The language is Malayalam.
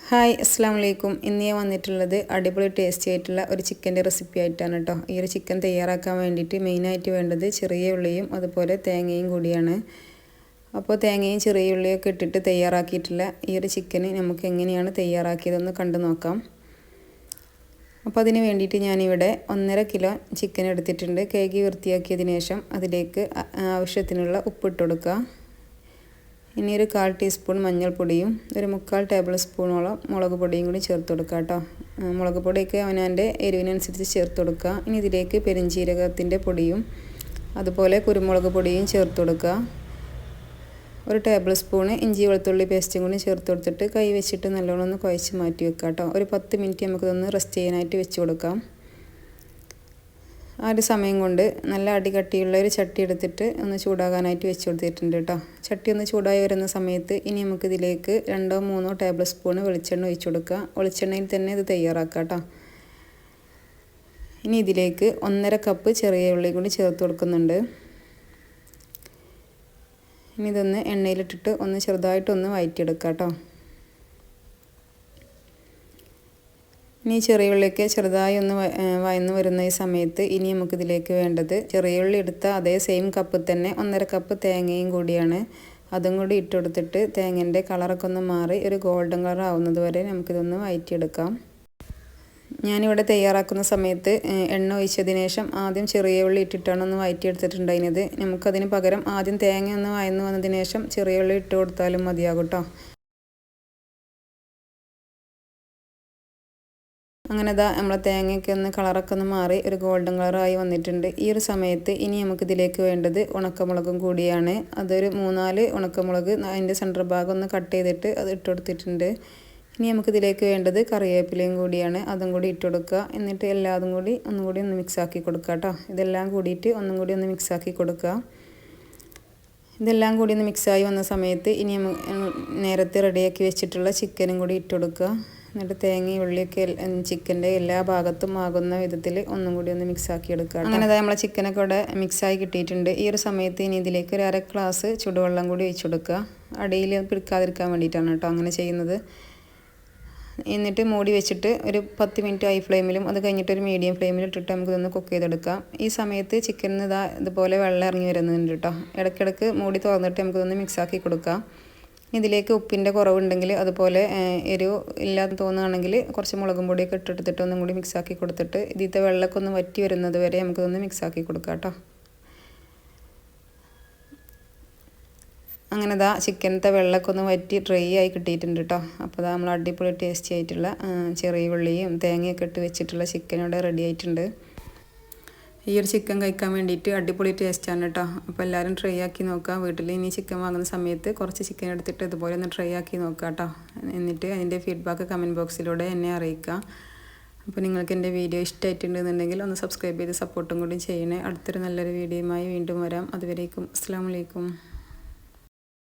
ഹായ് അസ്സാം വലൈക്കും. ഇന്ന് ഞാൻ വന്നിട്ടുള്ളത് അടിപൊളി ടേസ്റ്റി ആയിട്ടുള്ള ഒരു ചിക്കൻ്റെ റെസിപ്പി ആയിട്ടാണ് കേട്ടോ. ഈ ഒരു ചിക്കൻ തയ്യാറാക്കാൻ വേണ്ടിയിട്ട് മെയിനായിട്ട് വേണ്ടത് ചെറിയ ഉള്ളിയും അതുപോലെ തേങ്ങയും കൂടിയാണ്. അപ്പോൾ തേങ്ങയും ചെറിയ ഉള്ളിയൊക്കെ ഇട്ടിട്ട് തയ്യാറാക്കിയിട്ടുള്ള ഈ ഒരു ചിക്കന് നമുക്ക് എങ്ങനെയാണ് തയ്യാറാക്കിയതെന്ന് കണ്ടു നോക്കാം. അപ്പോൾ അതിന് വേണ്ടിയിട്ട് ഞാനിവിടെ 1.5 കിലോ ചിക്കൻ എടുത്തിട്ടുണ്ട്. കഴുകി വൃത്തിയാക്കിയതിന് ശേഷം അതിലേക്ക് ആവശ്യത്തിനുള്ള ഉപ്പിട്ട് കൊടുക്കുക. ഇനി ഒരു 1/4 ടീസ്പൂൺ മഞ്ഞൾപ്പൊടിയും ഒരു 3/4 ടേബിൾ സ്പൂണോളം മുളക് പൊടിയും കൂടി ചേർത്ത് കൊടുക്കുക കേട്ടോ. മുളക് പൊടിയൊക്കെ അവനവൻ്റെ എരിവിനനുസരിച്ച് ചേർത്ത് കൊടുക്കുക. ഇനി ഇതിലേക്ക് പെരുംജീരകത്തിൻ്റെ പൊടിയും അതുപോലെ കുരുമുളക് പൊടിയും ചേർത്ത് കൊടുക്കുക. ഒരു ടേബിൾ സ്പൂണ് ഇഞ്ചി വെളുത്തുള്ളി പേസ്റ്റും കൂടി ചേർത്ത് കൊടുത്തിട്ട് കൈ വെച്ചിട്ട് നല്ലോണം ഒന്ന് കുഴച്ച് മാറ്റി വെക്കുക കേട്ടോ. ഒരു 10 മിനിറ്റ് നമുക്കിതൊന്ന് റെസ്റ്റ് ചെയ്യാനായിട്ട് വെച്ച് കൊടുക്കാം. ആ ഒരു സമയം കൊണ്ട് നല്ല അടികട്ടിയുള്ള ഒരു ചട്ടി എടുത്തിട്ട് ഒന്ന് ചൂടാകാനായിട്ട് വെച്ച് കൊടുത്തിട്ടുണ്ട് കേട്ടോ. ചട്ടി ഒന്ന് ചൂടായി വരുന്ന സമയത്ത് ഇനി നമുക്കിതിലേക്ക് 2-3 ടേബിൾ സ്പൂൺ വെളിച്ചെണ്ണ ഒഴിച്ച് കൊടുക്കുക. വെളിച്ചെണ്ണയിൽ തന്നെ ഇത് തയ്യാറാക്കാം കേട്ടോ. ഇനി ഇതിലേക്ക് 1.5 കപ്പ് ചെറിയ ഉള്ളി കൂടി ചേർത്ത് കൊടുക്കുന്നുണ്ട്. ഇനി ഇതൊന്ന് എണ്ണയിലിട്ടിട്ട് ഒന്ന് ചെറുതായിട്ടൊന്ന് വഴറ്റിയെടുക്കാം കേട്ടോ. ഇനി ചെറിയ ഉള്ളിയൊക്കെ ചെറുതായി ഒന്ന് വഴന്ന് വരുന്ന ഈ സമയത്ത് ഇനി നമുക്കിതിലേക്ക് വേണ്ടത് ചെറിയ ഉള്ളി എടുത്ത അതേ സെയിം കപ്പിൽ തന്നെ 1.5 കപ്പ് തേങ്ങയും കൂടിയാണ്. അതും കൂടി ഇട്ട് കൊടുത്തിട്ട് തേങ്ങൻ്റെ കളറൊക്കെ ഒന്ന് മാറി ഒരു ഗോൾഡൻ കളർ ആവുന്നത് വരെ നമുക്കിതൊന്ന് വഴറ്റിയെടുക്കാം. ഞാനിവിടെ തയ്യാറാക്കുന്ന സമയത്ത് എണ്ണ ഒഴിച്ചതിന് ശേഷം ആദ്യം ചെറിയ ഉള്ളി ഇട്ടിട്ടാണ് ഒന്ന് വഴറ്റിയെടുത്തിട്ടുണ്ടായിരുന്നത്. നമുക്കതിന് പകരം ആദ്യം തേങ്ങ ഒന്ന് വഴന്ന് വന്നതിന് ശേഷം ചെറിയ ഉള്ളി ഇട്ട് കൊടുത്താലും മതിയാകും കേട്ടോ. അങ്ങനെ നമ്മളെ തേങ്ങയൊക്കെ ഒന്ന് കളറൊക്കെ ഒന്ന് മാറി ഒരു ഗോൾഡൻ കളറായി വന്നിട്ടുണ്ട്. ഈ ഒരു സമയത്ത് ഇനി നമുക്കിതിലേക്ക് വേണ്ടത് ഉണക്കമുളകും കൂടിയാണ്. അതൊരു 3-4 ഉണക്കമുളക് അതിൻ്റെ സെൻറ്റർ ഭാഗം ഒന്ന് കട്ട് ചെയ്തിട്ട് അത് ഇട്ട് കൊടുത്തിട്ടുണ്ട്. ഇനി നമുക്കിതിലേക്ക് വേണ്ടത് കറിവേപ്പിലയും കൂടിയാണ്. അതും കൂടി ഇട്ട് കൊടുക്കുക. എന്നിട്ട് എല്ലാതും കൂടി ഒന്നും കൂടി ഒന്ന് മിക്സാക്കി കൊടുക്കുക കേട്ടോ. ഇതെല്ലാം കൂടിയിട്ട് ഒന്നും കൂടി ഒന്ന് മിക്സാക്കി കൊടുക്കുക. ഇതെല്ലാം കൂടി ഒന്ന് മിക്സായി വന്ന സമയത്ത് ഇനി നേരത്തെ റെഡിയാക്കി വെച്ചിട്ടുള്ള ചിക്കനും കൂടി ഇട്ട് കൊടുക്കുക. എന്നിട്ട് തേങ്ങയും ഉള്ളിയൊക്കെ ചിക്കൻ്റെ എല്ലാ ഭാഗത്തും ആകുന്ന വിധത്തിൽ ഒന്നും കൂടി ഒന്ന് മിക്സാക്കി എടുക്കുക. അങ്ങനെ നമ്മളെ ചിക്കനൊക്കെ ഇവിടെ മിക്സായി കിട്ടിയിട്ടുണ്ട്. ഈ ഒരു സമയത്ത് ഇനി ഇതിലേക്ക് ഒരു 1/2 ഗ്ലാസ് ചുടുവെള്ളം കൂടി ഒഴിച്ചു കൊടുക്കുക. അടിയിൽ പിടിക്കാതിരിക്കാൻ വേണ്ടിയിട്ടാണ് കേട്ടോ അങ്ങനെ ചെയ്യുന്നത്. എന്നിട്ട് മൂടി വെച്ചിട്ട് ഒരു 10 മിനിറ്റ് ഹൈ ഫ്ലെയിമിലും അത് കഴിഞ്ഞിട്ട് ഒരു മീഡിയം ഫ്ലെയിമിൽ ഇട്ടിട്ട് നമുക്കിതൊന്ന് കുക്ക് ചെയ്തെടുക്കാം. ഈ സമയത്ത് ചിക്കനിൽ ഇതുപോലെ വെള്ളം ഇറങ്ങി വരുന്നുണ്ട് കേട്ടോ. ഇടയ്ക്കിടയ്ക്ക് മൂടി തുറന്നിട്ട് നമുക്കിതൊന്ന് മിക്സാക്കി കൊടുക്കാം. ഇതിലേക്ക് ഉപ്പിൻ്റെ കുറവുണ്ടെങ്കിൽ അതുപോലെ എരിവ് ഇല്ലാതെ തോന്നുകയാണെങ്കിൽ കുറച്ച് മുളകും പൊടിയൊക്കെ ഇട്ടെടുത്തിട്ട് ഒന്നും കൂടി മിക്സാക്കി കൊടുത്തിട്ട് ഇതിലത്തെ വെള്ളമൊക്കെ ഒന്ന് വറ്റി വരുന്നത് വരെ നമുക്കൊന്ന് മിക്സാക്കി കൊടുക്കാം കേട്ടോ. അങ്ങനെ ചിക്കനത്തെ വെള്ളമൊക്കെ ഒന്ന് വറ്റി ഡ്രൈ ആയി കിട്ടിയിട്ടുണ്ട് കേട്ടോ. അപ്പോൾ നമ്മൾ അടിപൊളി ടേസ്റ്റി ആയിട്ടുള്ള ചെറിയ ഉള്ളിയും തേങ്ങയൊക്കെ ഇട്ട് വെച്ചിട്ടുള്ള ചിക്കൻ ഇവിടെ റെഡി ആയിട്ടുണ്ട്. ഈ ഒരു ചിക്കൻ കഴിക്കാൻ വേണ്ടിയിട്ട് അടിപൊളി ടേസ്റ്റാണ് കേട്ടോ. അപ്പോൾ എല്ലാവരും ട്രൈ ആക്കി നോക്കുക. വീട്ടിൽ ഇനി ചിക്കൻ വാങ്ങുന്ന സമയത്ത് കുറച്ച് ചിക്കൻ എടുത്തിട്ട് ഇതുപോലെ ഒന്ന് ട്രൈ ആക്കി നോക്കുക കേട്ടോ. എന്നിട്ട് അതിൻ്റെ ഫീഡ്ബാക്ക് കമൻറ്റ് ബോക്സിലൂടെ എന്നെ അറിയിക്കുക. അപ്പോൾ നിങ്ങൾക്ക് എൻ്റെ വീഡിയോ ഇഷ്ടമായിട്ടുണ്ടെന്നുണ്ടെങ്കിൽ ഒന്ന് സബ്സ്ക്രൈബ് ചെയ്ത് സപ്പോർട്ടും കൂടി ചെയ്യണേ. അടുത്തൊരു നല്ലൊരു വീഡിയോയുമായി വീണ്ടും വരാം. അതുവരേക്കും അസ്സലാമു അലൈക്കും.